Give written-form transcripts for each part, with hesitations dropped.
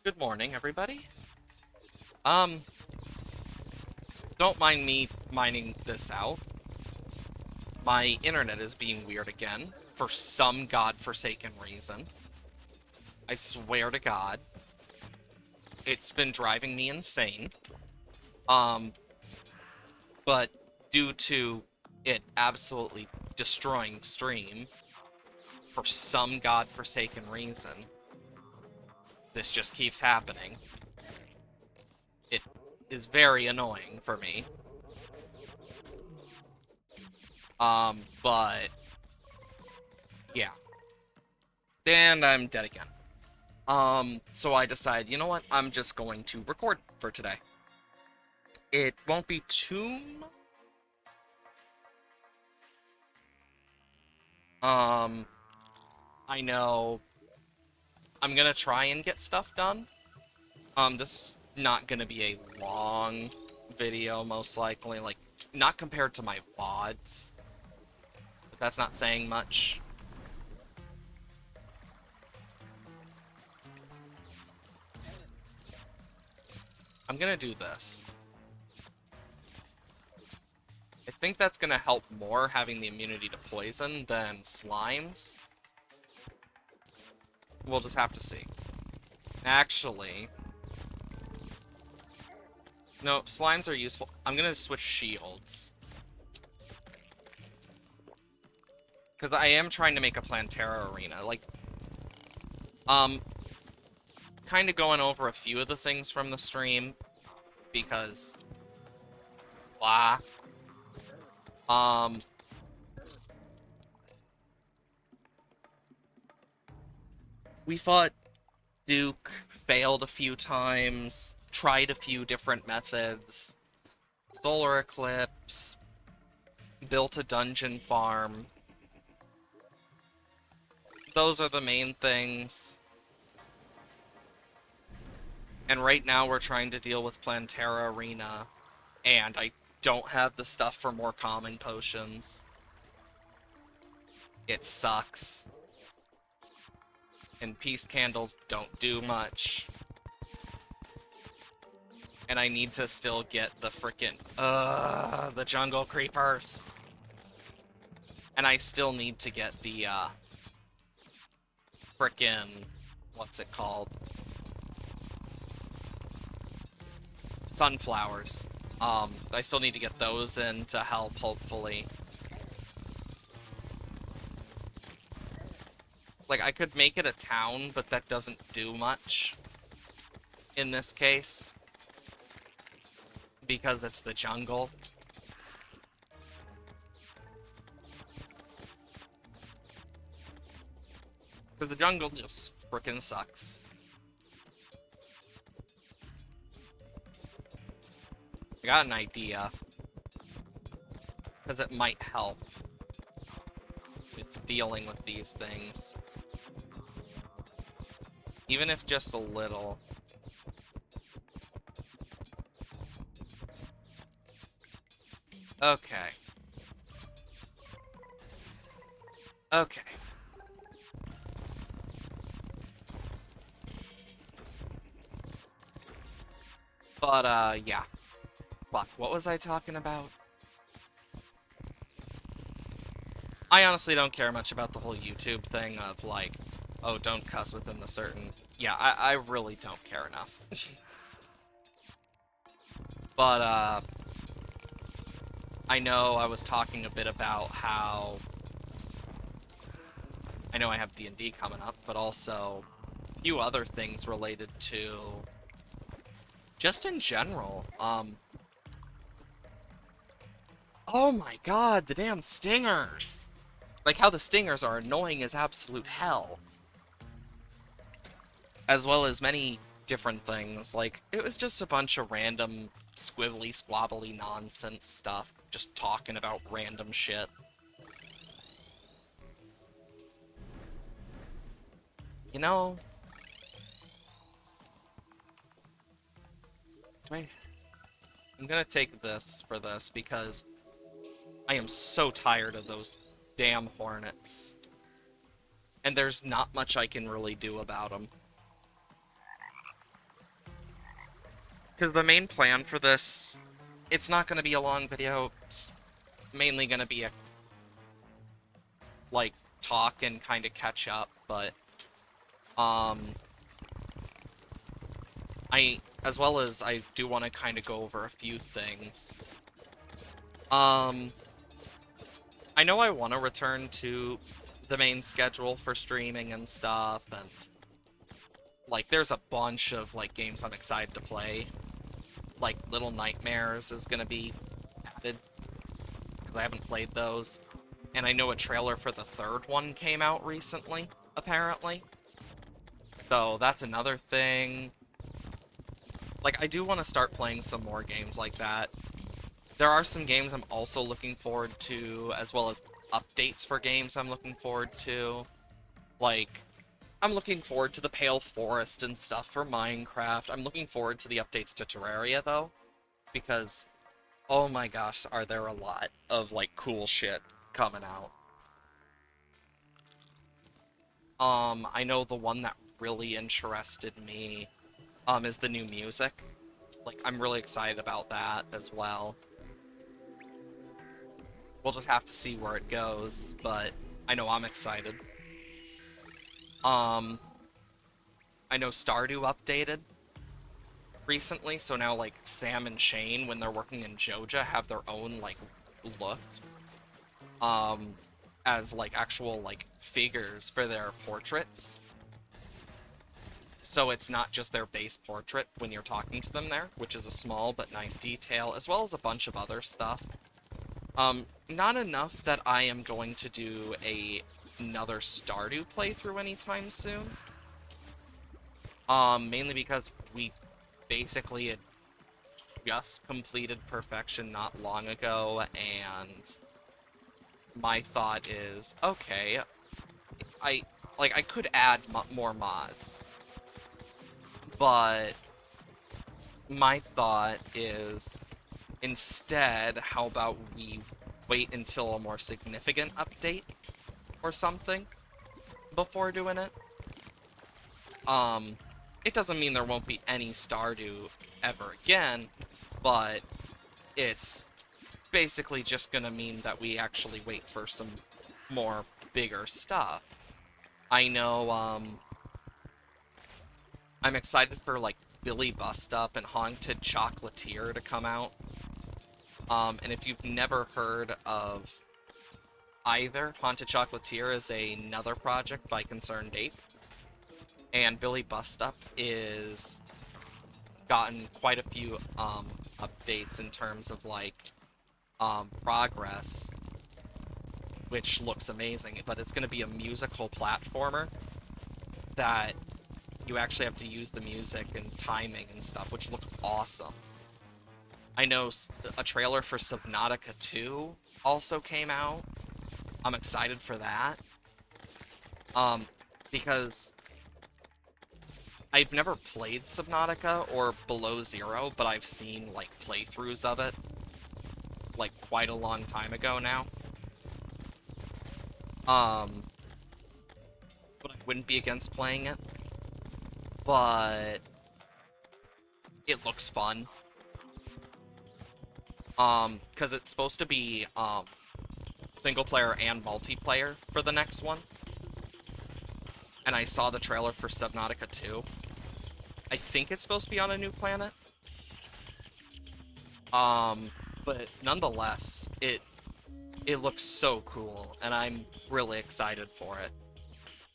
Good morning, everybody. Um, don't mind me mining this out. My internet is being weird again, for some godforsaken reason. I swear to God. It's been driving me insane. Um, but due to it absolutely destroying stream, for some godforsaken reason, this just keeps happening. It is very annoying for me. But yeah. And I'm dead again. So I decide, you know what? I'm just going to record for today. It won't be too I know I'm gonna try and get stuff done. This is not gonna be a long video, most likely. Like, not compared to my VODs. But that's not saying much. I'm gonna do this. I think that's gonna help more having the immunity to poison than slimes. We'll just have to see. Actually, no, slimes are useful. I'm gonna switch shields. Because I am trying to make a Plantera arena. Like, kind of going over a few of the things from the stream. Because, blah. We fought Duke, failed a few times, tried a few different methods. Solar Eclipse, built a dungeon farm. Those are the main things. And right now we're trying to deal with Plantera Arena, and I don't have the stuff for more common potions. It sucks. And peace candles don't do much. And I need to still get the frickin' the jungle creepers. And I still need to get the frickin' what's it called? Sunflowers. I still need to get those in to help, hopefully. Like, I could make it a town, but that doesn't do much in this case. Because it's the jungle. Because the jungle just frickin' sucks. I got an idea. Because it might help with dealing with these things. Even if just a little. Okay. Okay. But, yeah. Fuck, what was I talking about? I honestly don't care much about the whole YouTube thing of, like, oh, don't cuss within the certain... Yeah, I really don't care enough. But, I know I was talking a bit about how... I know I have D&D coming up, but also a few other things related to... Just in general, Oh my god, the damn stingers! Like, how the stingers are annoying as absolute hell. As well as many different things. Like, it was just a bunch of random squibbly, squabbly nonsense stuff. Just talking about random shit. You know... I'm gonna take this for this, because I am so tired of those damn hornets. And there's not much I can really do about them. Because the main plan for this, it's not going to be a long video. It's mainly going to be a, like, talk and kind of catch up, but, um, as well as I do want to kind of go over a few things. I know I want to return to the main schedule for streaming and stuff, and, like, there's a bunch of, like, games I'm excited to play. Like, Little Nightmares is gonna be added, because I haven't played those. And I know a trailer for the third one came out recently, apparently. So that's another thing. Like, I do want to start playing some more games like that. There are some games I'm also looking forward to, as well as updates for games I'm looking forward to. Like, I'm looking forward to the Pale Forest and stuff for Minecraft. I'm looking forward to the updates to Terraria, though, because, oh my gosh, are there a lot of, like, cool shit coming out. I know the one that really interested me, is the new music. Like, I'm really excited about that as well. We'll just have to see where it goes, but I know I'm excited. I know Stardew updated recently, so now, like, Sam and Shane, when they're working in Joja, have their own, like, look, as, like, actual, like, figures for their portraits. So it's not just their base portrait when you're talking to them there, which is a small but nice detail, as well as a bunch of other stuff. Not enough that I am going to do another Stardew playthrough anytime soon. Mainly because we basically had just completed Perfection not long ago, and my thought is, okay, I could add more mods, but my thought is, instead, how about we wait until a more significant update or something before doing it? It doesn't mean there won't be any Stardew ever again, but it's basically just gonna mean that we actually wait for some more bigger stuff. I know, I'm excited for, like, Billy Bust Up and Haunted Chocolatier to come out. And if you've never heard of either, Haunted Chocolatier is another project by Concerned Ape, and Billy Bust Up is gotten quite a few updates in terms of, like, progress, which looks amazing, but it's going to be a musical platformer that you actually have to use the music and timing and stuff, which look awesome. I know a trailer for Subnautica 2 also came out. I'm excited for that. Because I've never played Subnautica or Below Zero, but I've seen, like, playthroughs of it, like, quite a long time ago now. But I wouldn't be against playing it. But it looks fun. Because it's supposed to be, single player and multiplayer for the next one. And I saw the trailer for Subnautica 2. I think it's supposed to be on a new planet. But nonetheless, it looks so cool, and I'm really excited for it.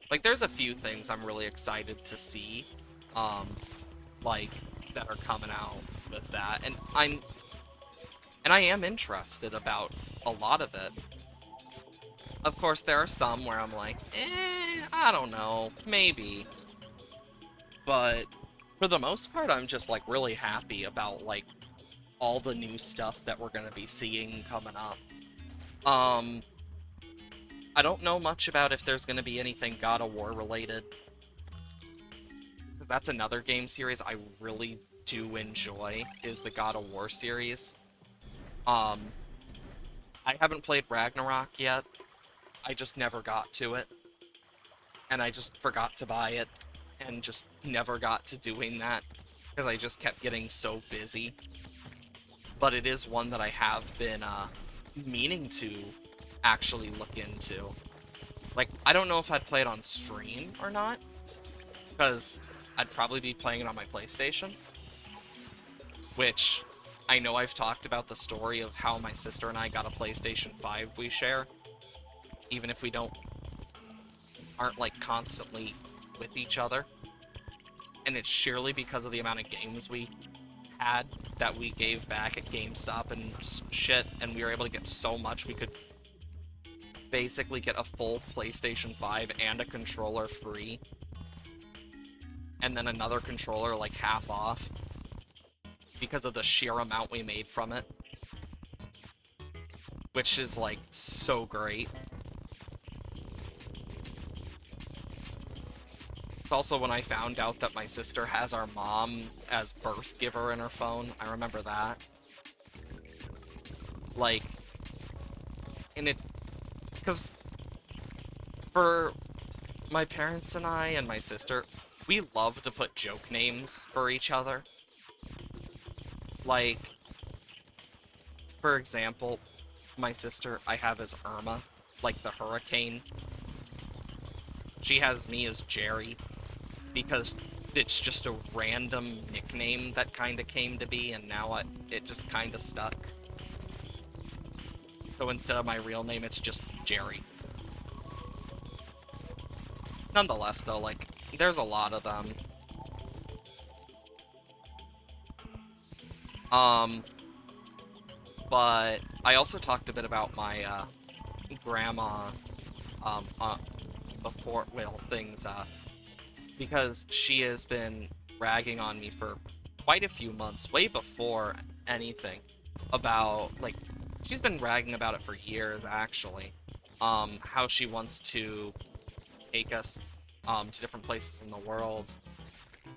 Like, there's a few things I'm really excited to see, like, that are coming out with that, and I am interested about a lot of it. Of course, there are some where I'm like, I don't know, maybe. But for the most part, I'm just, like, really happy about, like, all the new stuff that we're gonna be seeing coming up. I don't know much about if there's gonna be anything God of War related. Because that's another game series I really do enjoy, is the God of War series. I haven't played Ragnarok yet. I just never got to it. And I just forgot to buy it, and just never got to doing that. because I just kept getting so busy. But it is one that I have been meaning to actually look into. Like, I don't know if I'd play it on stream or not, because I'd probably be playing it on my PlayStation, which I know I've talked about the story of how my sister and I got a PlayStation 5 we share, even if we aren't like constantly with each other. And it's surely because of the amount of games we had that we gave back at GameStop and shit, and we were able to get so much we could basically get a full PlayStation 5 and a controller free, and then another controller like half off because of the sheer amount we made from it, which is like so great. It's also when I found out that my sister has our mom as birth giver in her phone. I remember that. Like, and it, because for my parents and I and my sister, we love to put joke names for each other. Like, for example, my sister I have as Irma, like the hurricane. She has me as Jerry, because it's just a random nickname that kind of came to be, and now it just kind of stuck. So instead of my real name, it's just Jerry. Nonetheless, though, like, there's a lot of them. But I also talked a bit about my grandma before, well, things, because she has been ragging on me for quite a few months, way before anything, about, like, she's been ragging about it for years, actually, how she wants to take us to different places in the world,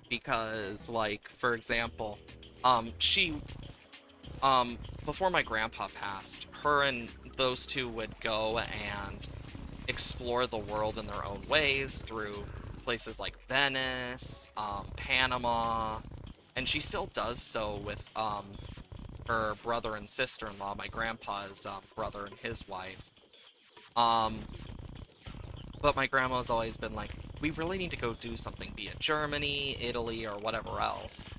because, like, for example, she, before my grandpa passed, her and those two would go and explore the world in their own ways through places like Venice, Panama, and she still does so with her brother and sister-in-law, my grandpa's brother and his wife. Um, but my grandma's always been like, we really need to go do something, be it Germany, Italy, or whatever else.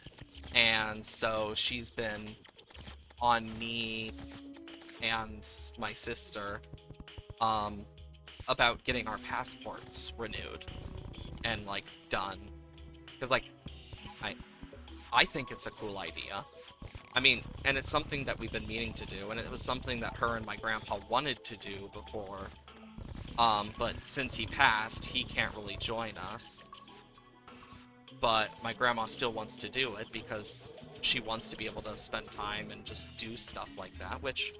And so she's been on me and my sister about getting our passports renewed and, like, done. Because, like, I think it's a cool idea. I mean, and it's something that we've been meaning to do, and it was something that her and my grandpa wanted to do before. But since he passed, he can't really join us. But my grandma still wants to do it because she wants to be able to spend time and just do stuff like that, which,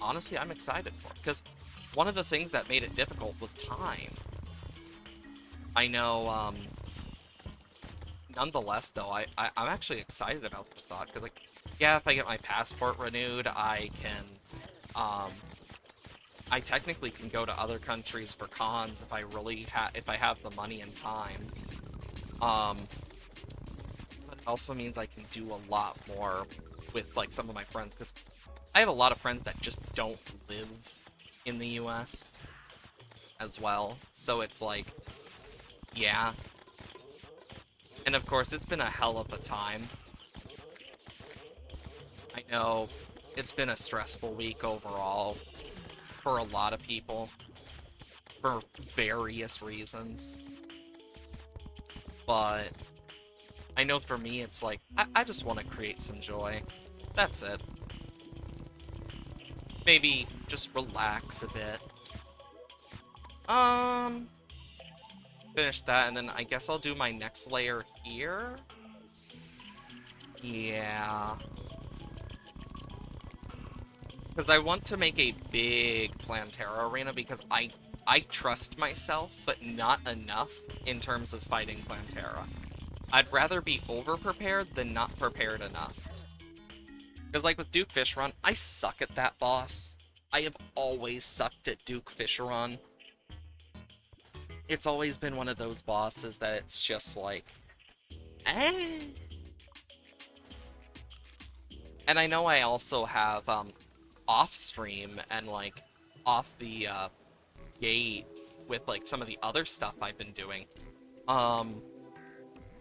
honestly, I'm excited for. Because one of the things that made it difficult was time. I know, nonetheless, though, I'm actually excited about the thought, because, like, yeah, if I get my passport renewed, I can, I technically can go to other countries for cons if I really if I have the money and time. But it also means I can do a lot more with, like, some of my friends, because I have a lot of friends that just don't live in the US as well, so it's like, yeah. And of course, it's been a hell of a time. I know it's been a stressful week overall for a lot of people for various reasons. But I know for me, it's like, I just want to create some joy. That's it. Maybe just relax a bit. Finish that, and then I guess I'll do my next layer here. Yeah. Because I want to make a big Plantera arena, because I trust myself, but not enough in terms of fighting Plantera. I'd rather be over-prepared than not prepared enough. Because, like, with Duke Fissure, I suck at that boss. I have always sucked at Duke Fissure. It's always been one of those bosses that it's just like, eh. And I know I also have off stream and like off the gate with like some of the other stuff I've been doing. Um,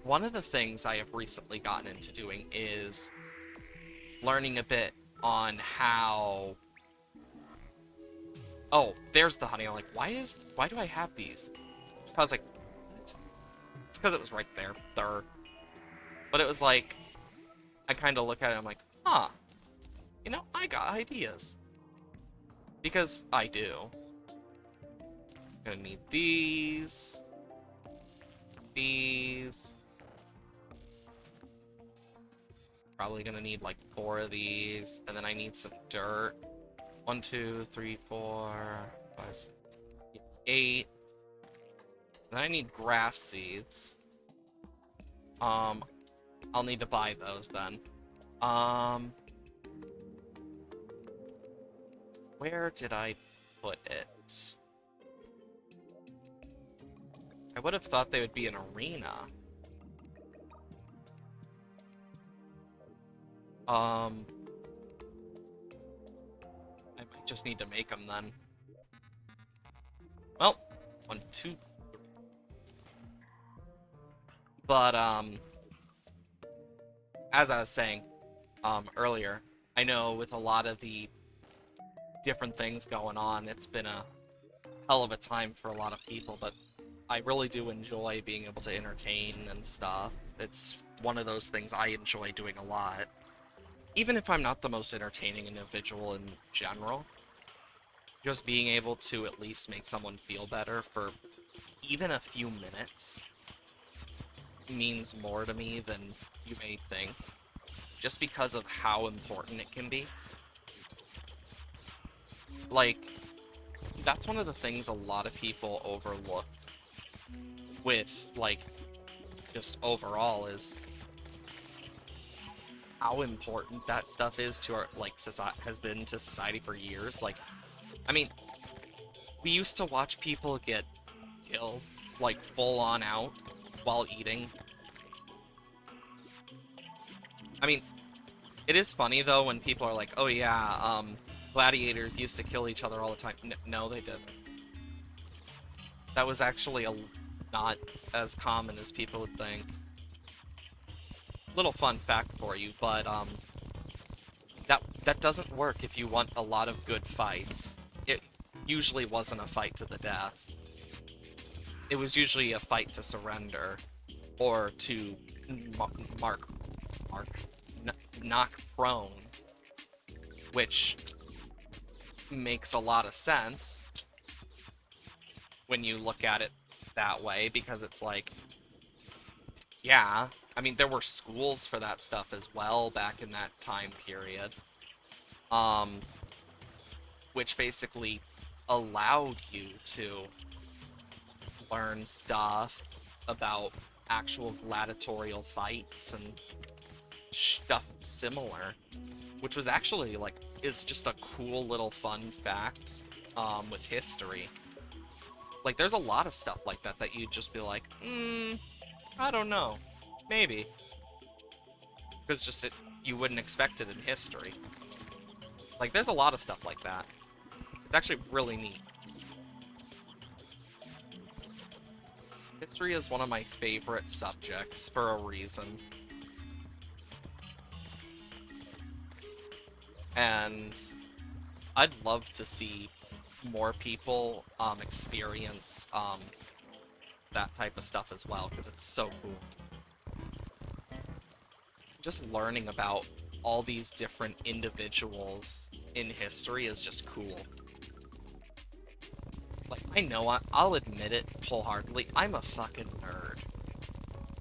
One of the things I have recently gotten into doing is learning a bit on how. Oh, there's the honey. I'm like, why do I have these? I was like, what? It's because it was right there. There. But it was like, I kind of look at it, I'm like, huh, I got ideas. Because I do. Gonna need these. These. Probably gonna need like 4 of these. And then I need some dirt. 1, 2, 3, 4, 5, 6, 8. Then I need grass seeds. I'll need to buy those then. Where did I put it? I would have thought they would be an arena. I might just need to make them then. Well, 1, 2, 3. But, as I was saying, earlier, I know with a lot of the different things going on, it's been a hell of a time for a lot of people, but I really do enjoy being able to entertain and stuff. It's one of those things I enjoy doing a lot. Even if I'm not the most entertaining individual in general, just being able to at least make someone feel better for even a few minutes means more to me than you may think, just because of how important it can be. Like, that's one of the things a lot of people overlook with, like, just overall is how important that stuff is to our, like, society, has been to society for years. Like, I mean, we used to watch people get killed, like, full on out while eating. I mean, it is funny, though, when people are like, oh yeah, gladiators used to kill each other all the time. No, they didn't. That was actually not as common as people would think. Little fun fact for you, but that doesn't work if you want a lot of good fights. It usually wasn't a fight to the death. It was usually a fight to surrender, or to knock prone, which makes a lot of sense when you look at it that way, because it's like, yeah, I mean, there were schools for that stuff as well back in that time period, which basically allowed you to learn stuff about actual gladiatorial fights and stuff similar, which was actually, like, is just a cool little fun fact, with history. Like, there's a lot of stuff like that that you'd just be like, I don't know. Maybe. Because just you wouldn't expect it in history. Like, there's a lot of stuff like that. It's actually really neat. History is one of my favorite subjects for a reason. And I'd love to see more people experience that type of stuff as well, because it's so cool. Just learning about all these different individuals in history is just cool. Like, I know, I'll admit it wholeheartedly, I'm a fucking nerd.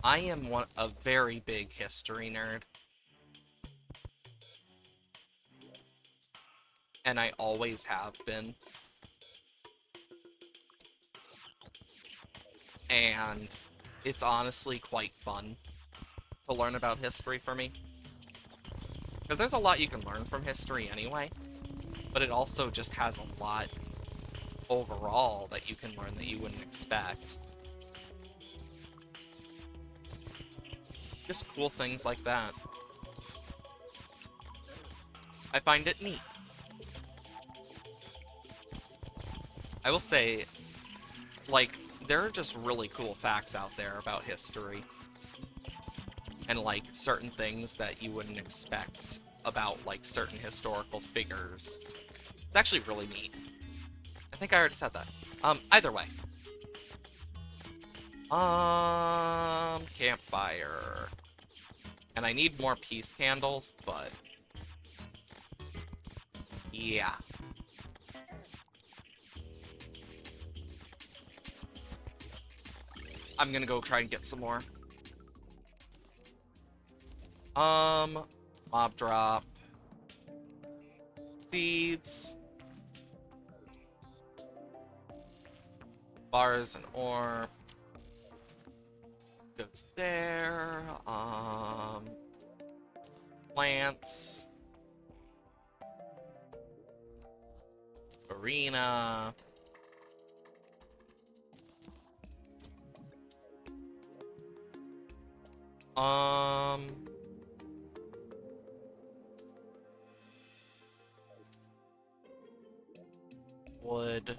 I am a very big history nerd. And I always have been. And it's honestly quite fun to learn about history for me. Because there's a lot you can learn from history anyway, but it also just has a lot overall that you can learn that you wouldn't expect. Just cool things like that. I find it neat. I will say, like, there are just really cool facts out there about history. And, like, certain things that you wouldn't expect about, like, certain historical figures. It's actually really neat. I think I already said that. Either way. Campfire. And I need more peace candles, but... yeah. I'm gonna go try and get some more. Mob drop. Seeds. Bars and ore. Goes there. Plants. Arena. Wood.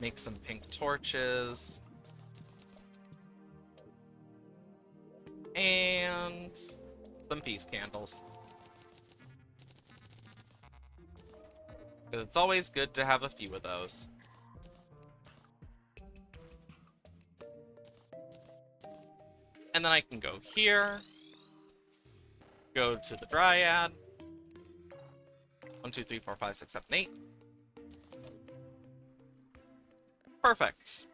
Make some pink torches. And some peace candles. Because it's always good to have a few of those. And then I can go here. Go to the Dryad. 1, 2, 3, 4, 5, 6, 7, 8. Perfect.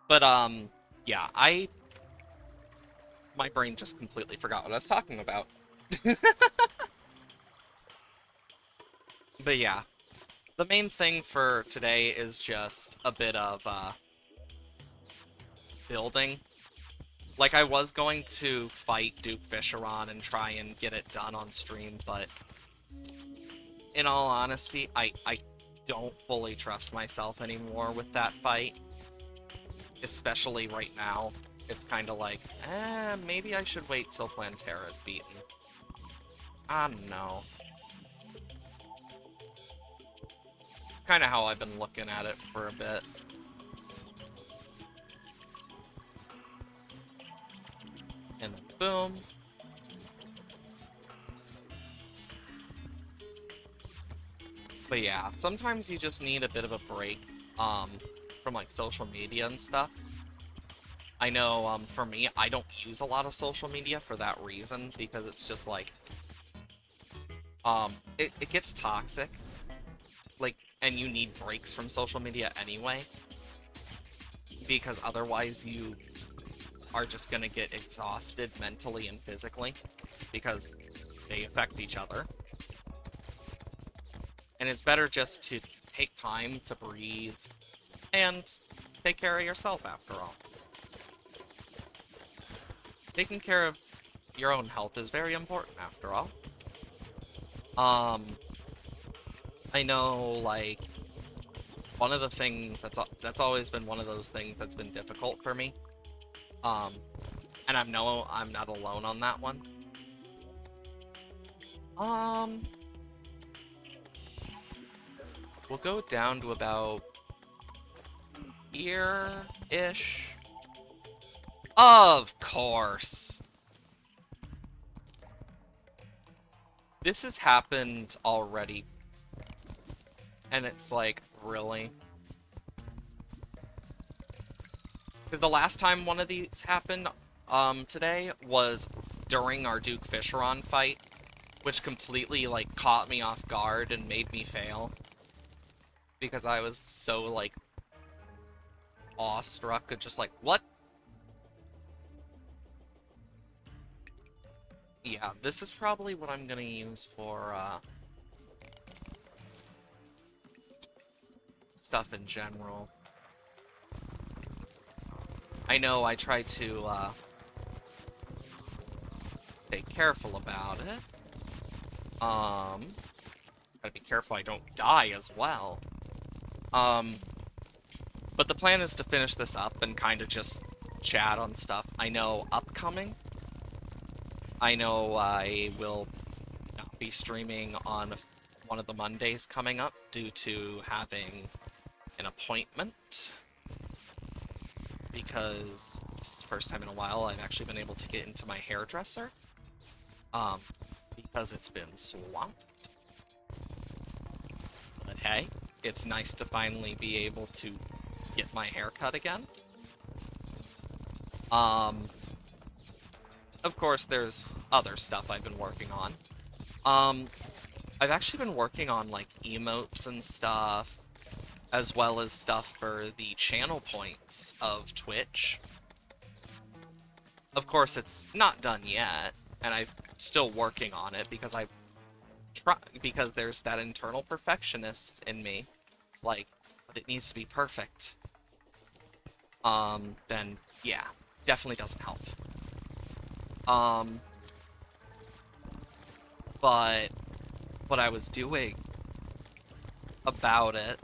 But, yeah, my brain just completely forgot what I was talking about. But yeah, the main thing for today is just a bit of, building. Like, I was going to fight Duke Fisheron and try and get it done on stream, but in all honesty, I don't fully trust myself anymore with that fight. Especially right now. It's kind of like, maybe I should wait till Plantera's beaten. I don't know. It's kind of how I've been looking at it for a bit. And then boom. But yeah, sometimes you just need a bit of a break, from, like, social media and stuff. I know, for me, I don't use a lot of social media for that reason, because it's just, like, it gets toxic. Like, and you need breaks from social media anyway. Because otherwise you are just gonna get exhausted mentally and physically. Because they affect each other. And it's better just to take time to breathe and take care of yourself after all. Taking care of your own health is very important after all. I know, like, one of the things that's always been one of those things that's been difficult for me. And I'm not alone on that one. We'll go down to about here-ish. Of course. This has happened already. And it's like, really? Because the last time one of these happened, today, was during our Duke Fisheron fight, which completely, like, caught me off guard and made me fail. Because I was so, like, awestruck and just like, what? Yeah, this is probably what I'm gonna use for, stuff in general. I know I try to, stay careful about it. Gotta be careful I don't die as well. But the plan is to finish this up and kind of just chat on stuff I know upcoming. I know I will be streaming on one of the Mondays coming up due to having an appointment. Because it's the first time in a while I've actually been able to get into my hairdresser. Because it's been swamped. But hey, it's nice to finally be able to get my hair cut again. Of course, there's other stuff I've been working on. I've actually been working on, like, emotes and stuff, as well as stuff for the channel points of Twitch. Of course, it's not done yet, and I'm still working on it because because there's that internal perfectionist in me. Like, but it needs to be perfect. Then, yeah, definitely doesn't help. But what I was doing about it,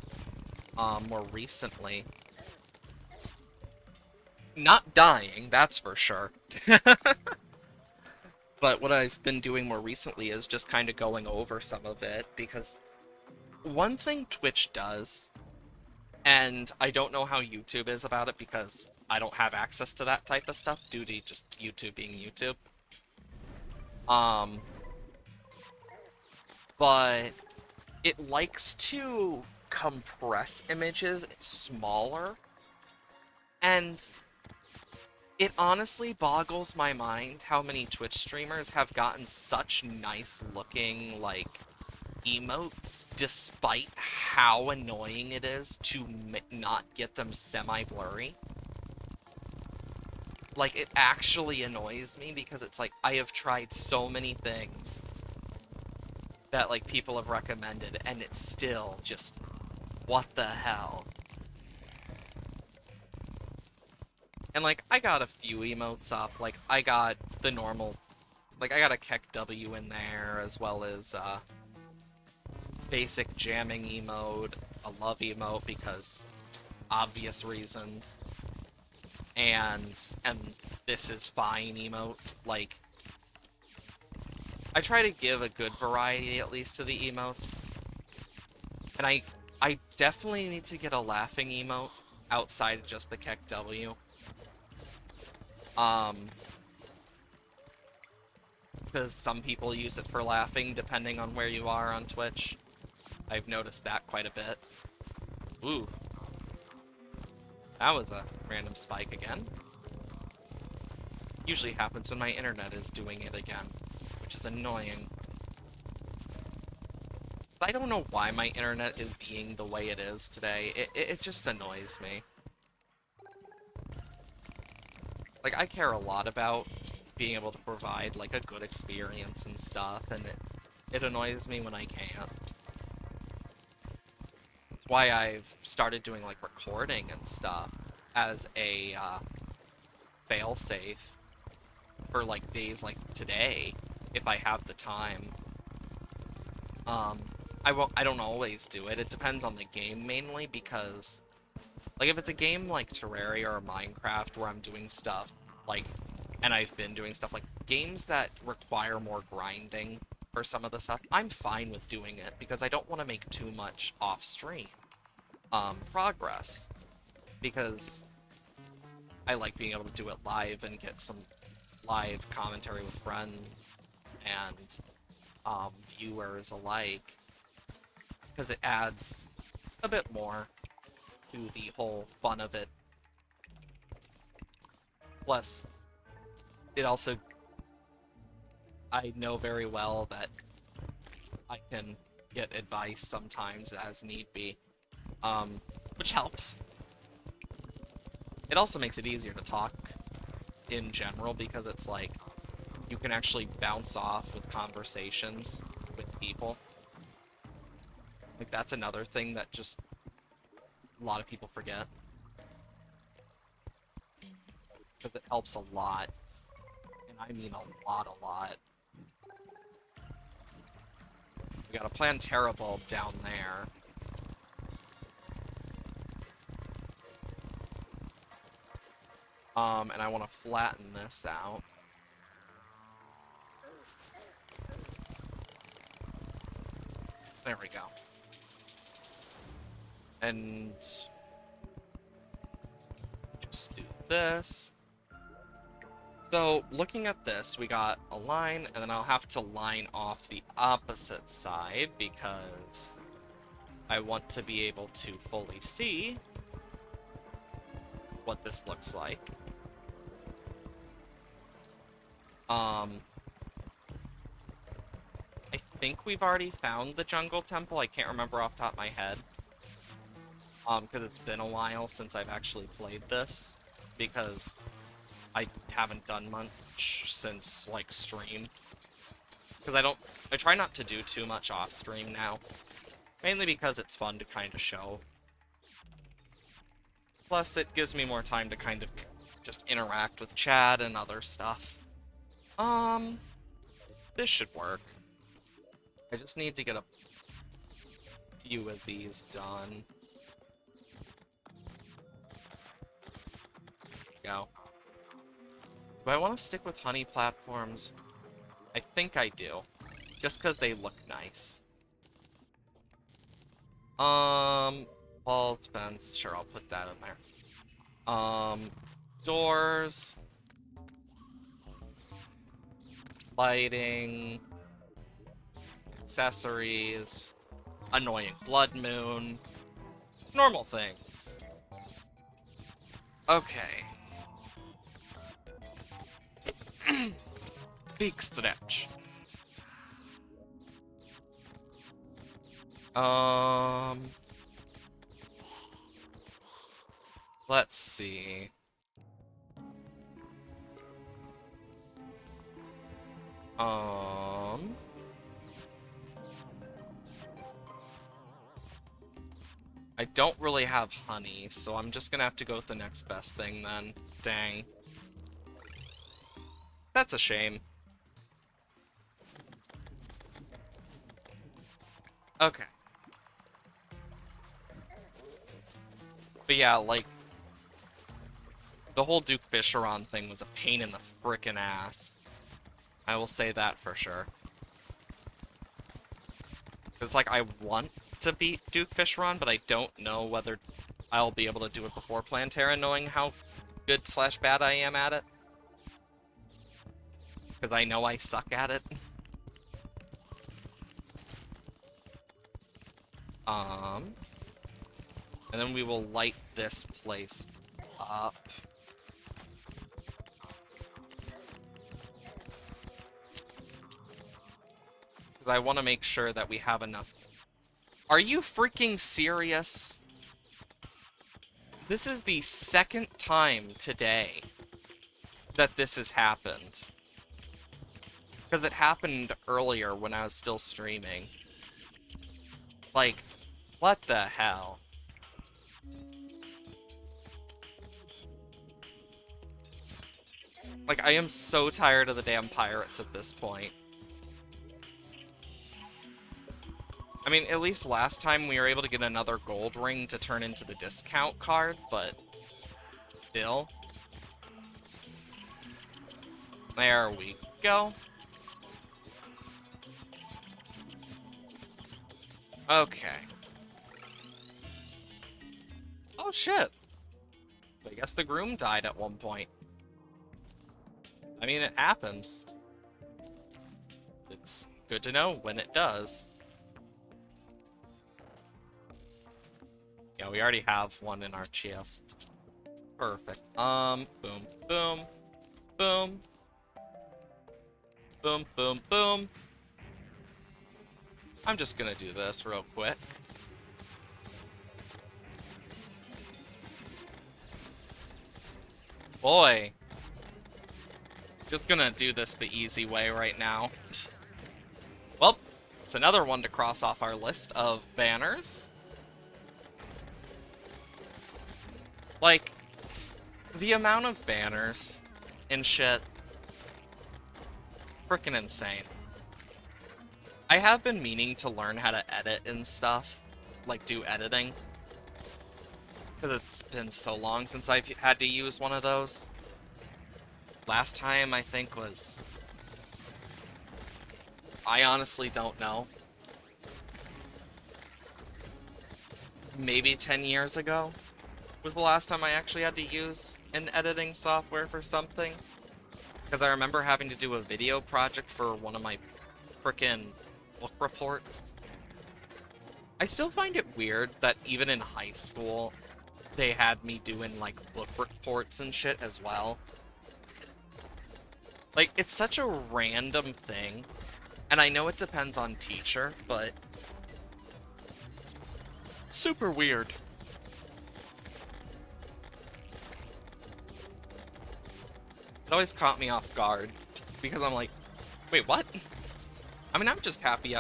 more recently, not dying, that's for sure. But what I've been doing more recently is just kind of going over some of it, because one thing Twitch does, and I don't know how YouTube is about it because I don't have access to that type of stuff due to just YouTube being YouTube. But it likes to compress images smaller, and it honestly boggles my mind how many Twitch streamers have gotten such nice looking, like, emotes, despite how annoying it is to not get them semi-blurry. Like, it actually annoys me because it's like, I have tried so many things that, like, people have recommended, and it's still just, what the hell? And, like, I got a few emotes up. Like, I got the normal... Like, I got a Keck W in there, as well as, basic jamming emote, a love emote, because obvious reasons. And this is fine emote. Like, I try to give a good variety, at least, to the emotes. And I definitely need to get a laughing emote outside of just the Keck W. Because some people use it for laughing, depending on where you are on Twitch. I've noticed that quite a bit. Ooh. That was a random spike again. Usually happens when my internet is doing it again, which is annoying. I don't know why my internet is being the way it is today. It just annoys me. Like, I care a lot about being able to provide, like, a good experience and stuff, and it annoys me when I can't. That's why I've started doing, like, recording and stuff as a, failsafe for, like, days like today, if I have the time. I don't always do it. It depends on the game, mainly, because, like, if it's a game like Terraria or Minecraft where I'm doing stuff, like, and I've been doing stuff like games that require more grinding for some of the stuff, I'm fine with doing it, because I don't want to make too much off-stream progress, because I like being able to do it live and get some live commentary with friends and viewers alike, because it adds a bit more to the whole fun of it. Plus, it also, I know very well that I can get advice sometimes as need be, which helps. It also makes it easier to talk in general, because it's like, you can actually bounce off with conversations with people. Like, that's another thing that just a lot of people forget. Because it helps a lot. And I mean a lot, a lot. We got a Plantera bulb down there. And I want to flatten this out. There we go. And just do this. So, looking at this, we got a line, and then I'll have to line off the opposite side because I want to be able to fully see what this looks like. I think we've already found the jungle temple. I can't remember off the top of my head. Because it's been a while since I've actually played this. Because I haven't done much since, like, stream. Because I try not to do too much off stream now. Mainly because it's fun to kind of show. Plus, it gives me more time to kind of just interact with chat and other stuff. This should work. I just need to get a few of these done. Go. Do I want to stick with honey platforms? I think I do. Just because they look nice. Walls, fence. Sure, I'll put that in there. Doors. Lighting. Accessories. Annoying blood moon. Normal things. Okay. Big stretch. Let's see. I don't really have honey, so I'm just gonna have to go with the next best thing then. Dang. That's a shame. Okay. But yeah, like, the whole Duke Fisheron thing was a pain in the frickin' ass. I will say that for sure. Because, like, I want to beat Duke Fisheron, but I don't know whether I'll be able to do it before Plantera, knowing how good/bad I am at it. Because I know I suck at it. And then we will light this place up. Because I want to make sure that we have enough. Are you freaking serious? This is the second time today that this has happened. Because it happened earlier when I was still streaming. Like, what the hell? Like, I am so tired of the damn pirates at this point. I mean, at least last time we were able to get another gold ring to turn into the discount card, but still. There we go. Okay. Oh shit. I guess the groom died at one point. I mean, it happens. It's good to know when it does. Yeah, we already have one in our chest. Perfect. Boom, boom, boom. Boom, boom, boom. I'm just gonna do this real quick. Boy. Just gonna do this the easy way right now. Well, it's another one to cross off our list of banners. Like, the amount of banners and shit. Frickin' insane. I have been meaning to learn how to edit and stuff. Like, do editing. Because it's been so long since I've had to use one of those. Last time, I think, was... I honestly don't know. maybe 10 years ago was the last time I actually had to use an editing software for something. Because I remember having to do a video project for one of my frickin' book reports. I still find it weird that even in high school, they had me doing, like, book reports and shit as well. Like, it's such a random thing. And I know it depends on teacher, but... super weird. It always caught me off guard. Because I'm like, wait, what? I mean, I'm just happy,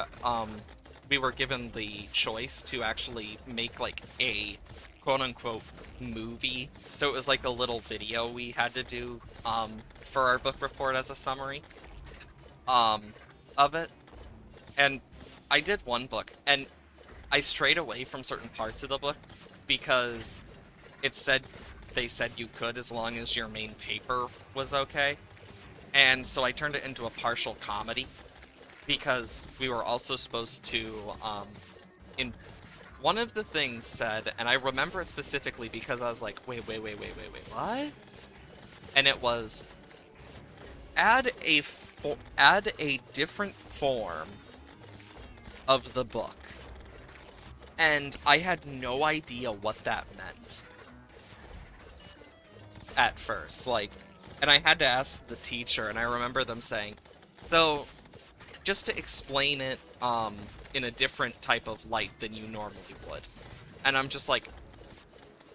we were given the choice to actually make, like, a quote-unquote movie. So it was like a little video we had to do, for our book report as a summary, of it. And I did one book, and I strayed away from certain parts of the book because they said you could as long as your main paper was okay. And so I turned it into a partial comedy because we were also supposed to, in one of the things said, and I remember it specifically because I was like, wait, what? And it was, add a different form of the book. And I had no idea what that meant at first, like, and I had to ask the teacher, and I remember them saying, so, just to explain it, in a different type of light than you normally would. And I'm just like,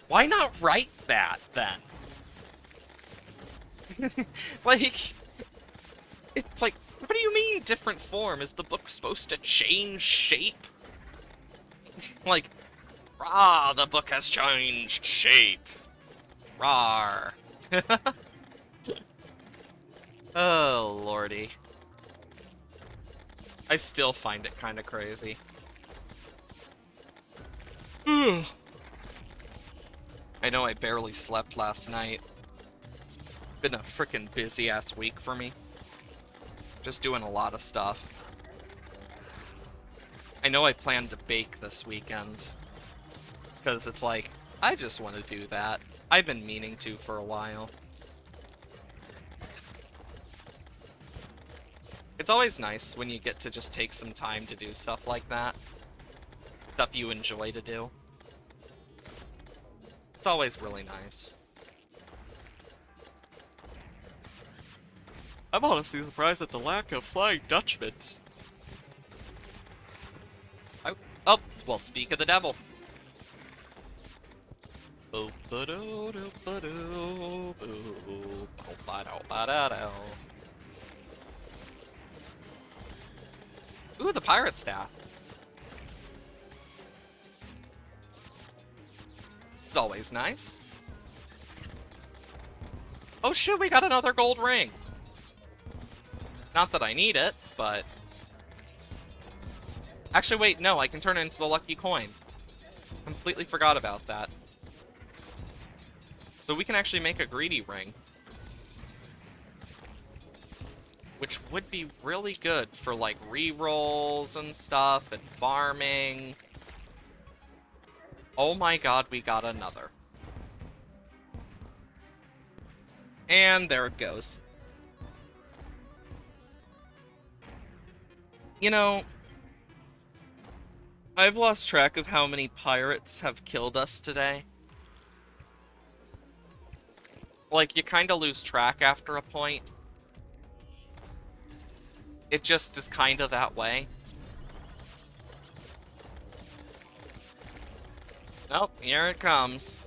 why not write that, then? Like, it's like, what do you mean, different form? Is the book supposed to change shape? Like, rah, the book has changed shape. Rawr. Oh, lordy. I still find it kind of crazy. I know I barely slept last night. Been a frickin' busy-ass week for me. Just doing a lot of stuff. I know I plan to bake this weekend. Because it's like, I just want to do that. I've been meaning to for a while. It's always nice when you get to just take some time to do stuff like that. Stuff you enjoy to do. It's always really nice. I'm honestly surprised at the lack of Flying Dutchmen. Oh, well, speak of the devil. Ooh, the pirate staff. It's always nice. Oh shit, we got another gold ring. Not that I need it, but... Actually, wait, no, I can turn it into the lucky coin. Completely forgot about that. So we can actually make a greedy ring. Which would be really good for, like, rerolls and stuff, and farming. Oh my god, we got another. And there it goes. You know, I've lost track of how many pirates have killed us today. Like, you kinda lose track after a point. It just is kinda that way. Nope, here it comes.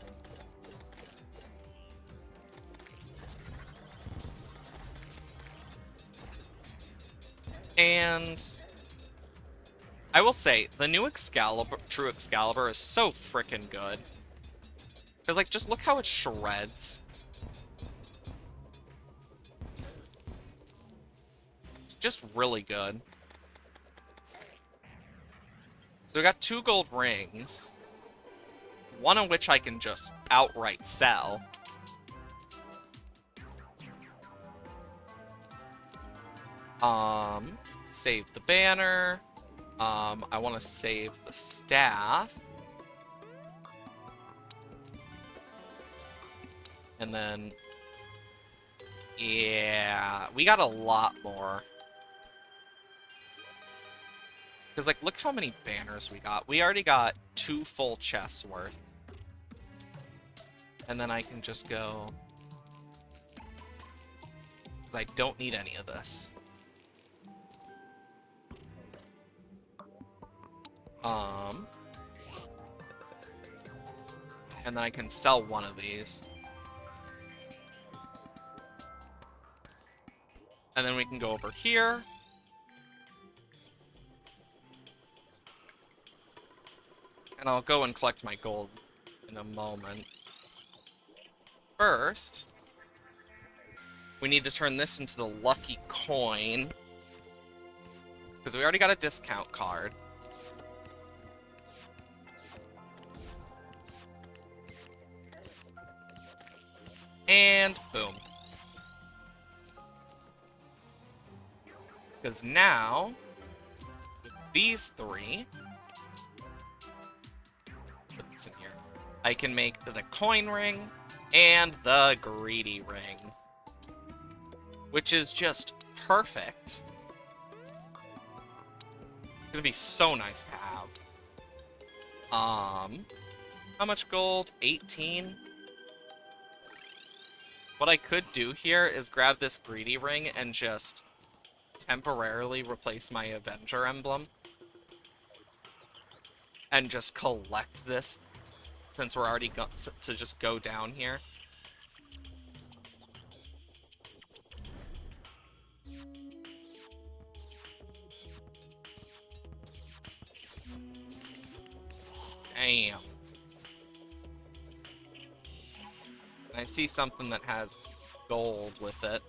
And I will say, the new Excalibur, True Excalibur, is so frickin' good. Because, like, just look how it shreds. It's just really good. So we got 2 gold rings. One of which I can just outright sell. Save the banner. I want to save the staff. And then... yeah, we got a lot more. Because, like, look how many banners we got. We already got 2 full chests worth. And then I can just go... because I don't need any of this. And then I can sell one of these. And then we can go over here. And I'll go and collect my gold in a moment. First, we need to turn this into the lucky coin. Because we already got a discount card. And boom. Because now, with these 3, put this in here, I can make the coin ring and the greedy ring. Which is just perfect. It's gonna be so nice to have. How much gold? 18? What I could do here is grab this greedy ring and just temporarily replace my Avenger emblem. And just collect this, since we're already to just go down here. Damn. I see something that has gold with it.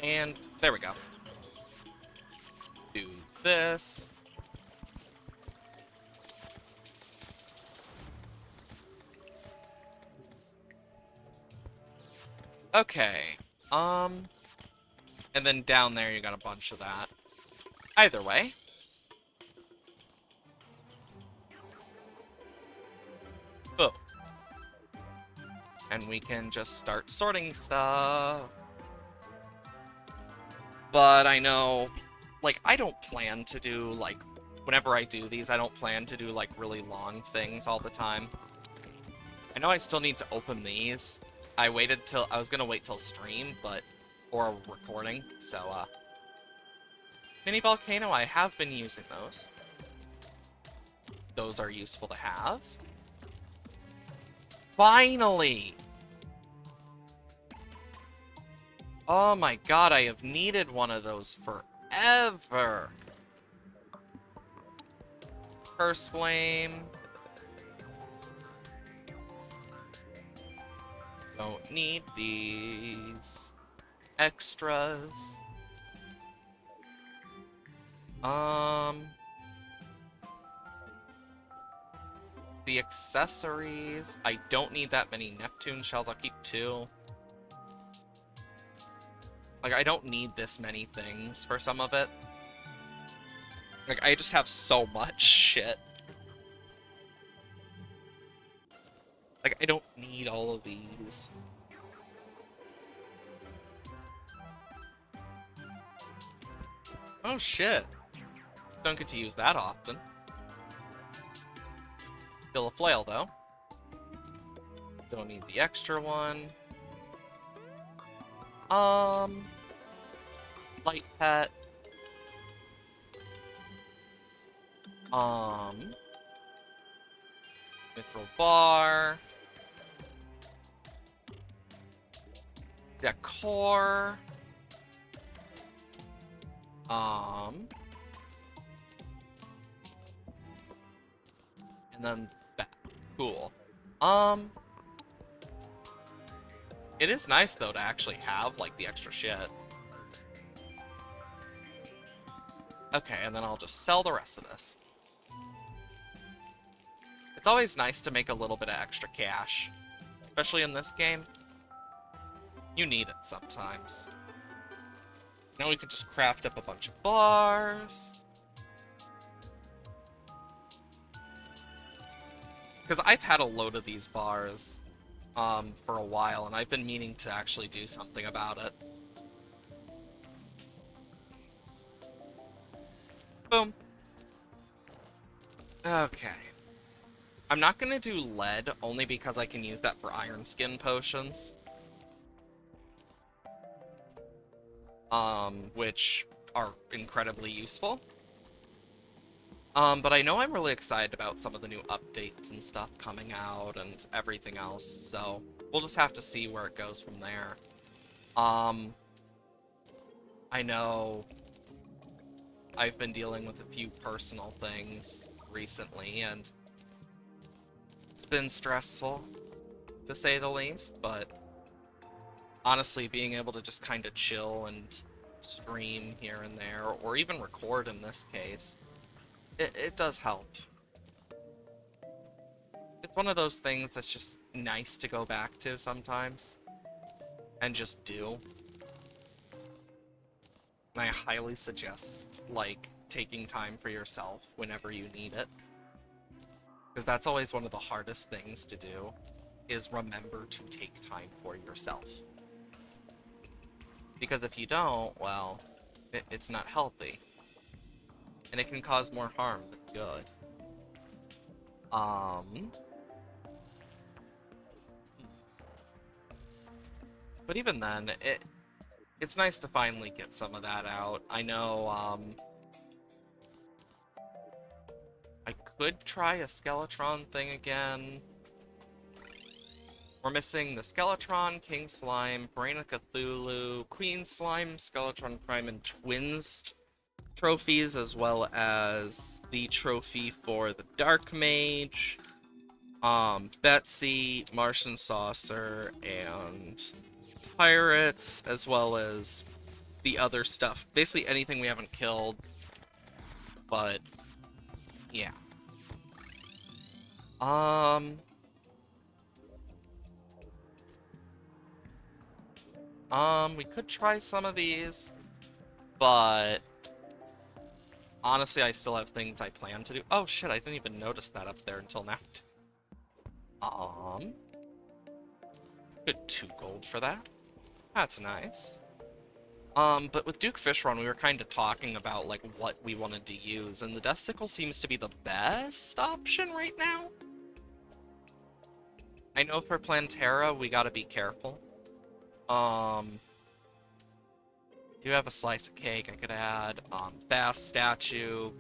And there we go. Do this. Okay. And then down there you got a bunch of that. Either way. Boom. And we can just start sorting stuff. But I know, like, I don't plan to do, like, whenever I do these, I don't plan to do, like, really long things all the time. I know I still need to open these. I was gonna wait till stream, or recording, so, Mini Volcano, I have been using those. Those are useful to have. Finally! Oh my god, I have needed one of those forever. Curse Flame. Don't need these extras. The accessories. I don't need that many Neptune shells. I'll keep 2. Like, I don't need this many things for some of it. Like, I just have so much shit. Like, I don't need all of these. Oh, shit. Don't get to use that often. Still a flail, though. Don't need the extra one. Light pet. Mithril bar. Decor. And then that. Cool. It is nice, though, to actually have, like, the extra shit. Okay, and then I'll just sell the rest of this. It's always nice to make a little bit of extra cash. Especially in this game. You need it sometimes. Now we can just craft up a bunch of bars. Because I've had a load of these bars for a while, and I've been meaning to actually do something about it. Boom. Okay. I'm not gonna do lead, only because I can use that for iron skin potions. Which are incredibly useful. But I know I'm really excited about some of the new updates and stuff coming out and everything else, so we'll just have to see where it goes from there. I know I've been dealing with a few personal things recently, and it's been stressful, to say the least, but honestly, being able to just kind of chill and stream here and there, or even record in this case, it does help. It's one of those things that's just nice to go back to sometimes, and just do. And I highly suggest, like, taking time for yourself whenever you need it. Because that's always one of the hardest things to do, is remember to take time for yourself. Because if you don't, well, it's not healthy. And it can cause more harm than good. But even then, it's nice to finally get some of that out. I know, I could try a Skeletron thing again. We're missing the Skeletron, King Slime, Brain of Cthulhu, Queen Slime, Skeletron Prime, and Twins trophies, as well as the trophy for the Dark Mage, Betsy, Martian Saucer, and Pirates, as well as the other stuff. Basically anything we haven't killed, but yeah. We could try some of these, but honestly, I still have things I plan to do. Oh shit, I didn't even notice that up there until now. Good 2 gold for that. That's nice. But with Duke Fishron, we were kind of talking about, like, what we wanted to use, and the Death Sickle seems to be the best option right now. I know for Plantera, we gotta be careful. Do have a slice of cake I could add. Bass statue.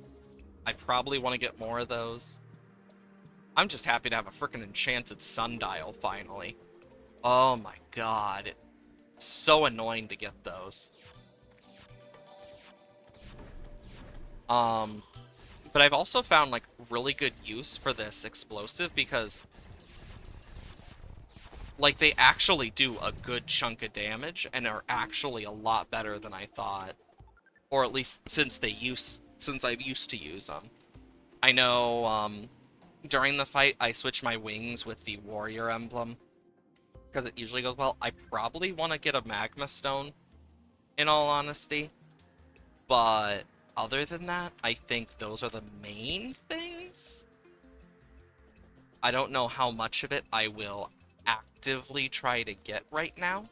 I probably want to get more of those. I'm just happy to have a freaking enchanted sundial finally. Oh my god. It's so annoying to get those. But I've also found, like, really good use for this explosive because, like, they actually do a good chunk of damage and are actually a lot better than I thought. Or at least since I've used to use them. I know, during the fight, I switched my wings with the warrior emblem, because it usually goes well. I probably want to get a magma stone, in all honesty. But other than that, I think those are the main things. I don't know how much of it I will actively try to get right now,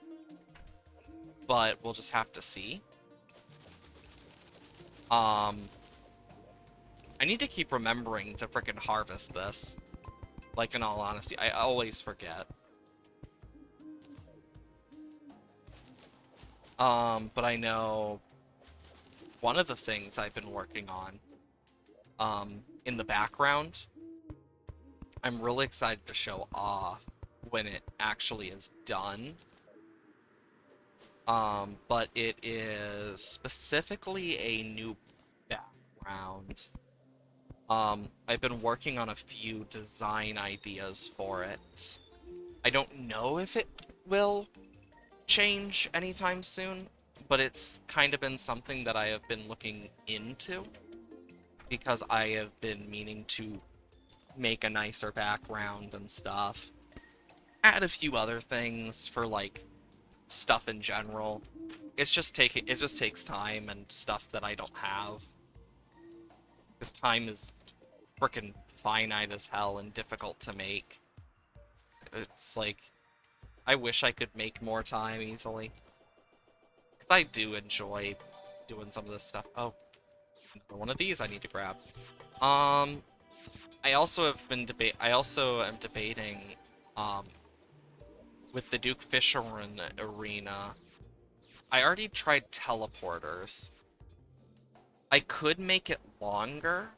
but we'll just have to see. I need to keep remembering to frickin' harvest this. Like, in all honesty, I always forget. But I know one of the things I've been working on, in the background, I'm really excited to show off when it actually is done. But it is specifically a new background. I've been working on a few design ideas for it. I don't know if it will change anytime soon, but it's kind of been something that I have been looking into because I have been meaning to make a nicer background and stuff. Add a few other things for, like, stuff in general. It just takes time and stuff that I don't have. Because time is frickin' finite as hell and difficult to make. It's like, I wish I could make more time easily. Because I do enjoy doing some of this stuff. Oh, one of these I need to grab. I also am debating, um, with the Duke Fisherman arena. I already tried teleporters. I could make it longer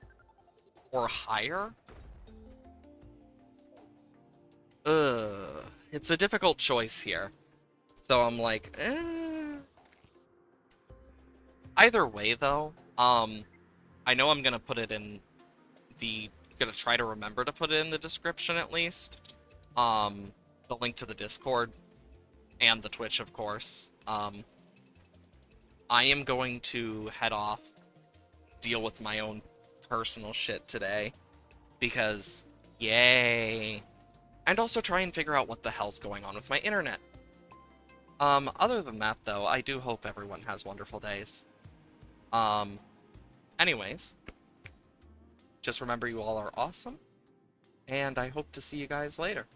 or higher. It's a difficult choice here. So I'm like, Either way, though, I know I'm gonna put it in gonna try to remember to put it in the description at least. The link to the Discord and the Twitch, of course. I am going to head off, deal with my own personal shit today, because yay. And also try and figure out what the hell's going on with my internet. Other than that, though, I do hope everyone has wonderful days. Anyways, just remember you all are awesome, and I hope to see you guys later.